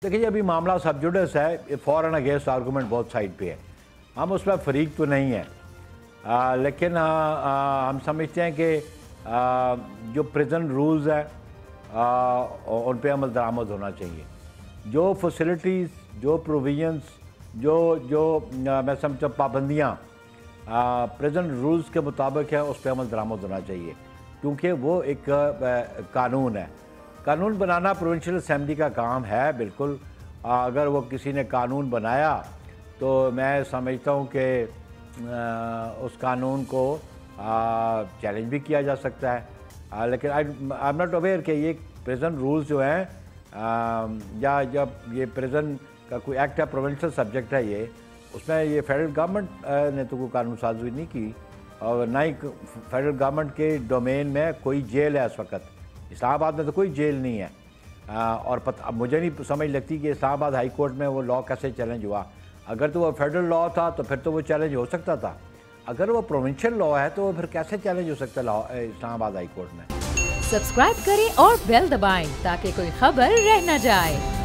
देखिए अभी मामला सब जुडिस है, फॉर एंड अगेंस्ट आर्गूमेंट बहुत साइड पे है। हम उसमें फरीक तो नहीं है, लेकिन हम समझते हैं कि जो प्रिजन रूल्स है उन पे अमल दरामद होना चाहिए। जो फैसिलिटीज़, जो प्रोविजंस, जो मैं समझता पाबंदियाँ प्रिजन रूल्स के मुताबिक है, उस पर अमल दरामद होना चाहिए, क्योंकि वो एक कानून है। कानून बनाना प्रोविंशियल असेंबली का काम है। बिल्कुल, अगर वो किसी ने कानून बनाया तो मैं समझता हूँ कि उस कानून को चैलेंज भी किया जा सकता है। लेकिन आई एम नॉट अवेयर कि ये प्रिजन रूल्स जो हैं या जब ये प्रिजन का कोई एक्ट है, प्रोविंशियल सब्जेक्ट है ये, उसमें ये फेडरल गवर्नमेंट ने तो कोई कानून साजी नहीं की, और ना ही फेडरल गवर्नमेंट के डोमेन में कोई जेल है। इस वक्त इस्लामाबाद में तो कोई जेल नहीं है, और अब मुझे नहीं समझ लगती कि इस्लामाबाद हाई कोर्ट में वो लॉ कैसे चैलेंज हुआ। अगर तो वो फेडरल लॉ था तो फिर तो वो चैलेंज हो सकता था। अगर वो प्रोविंशियल लॉ है तो फिर कैसे चैलेंज हो सकता है लॉ इस्लामाबाद हाई कोर्ट में। सब्सक्राइब करें और बेल दबाएं ताकि कोई खबर रह न जाए।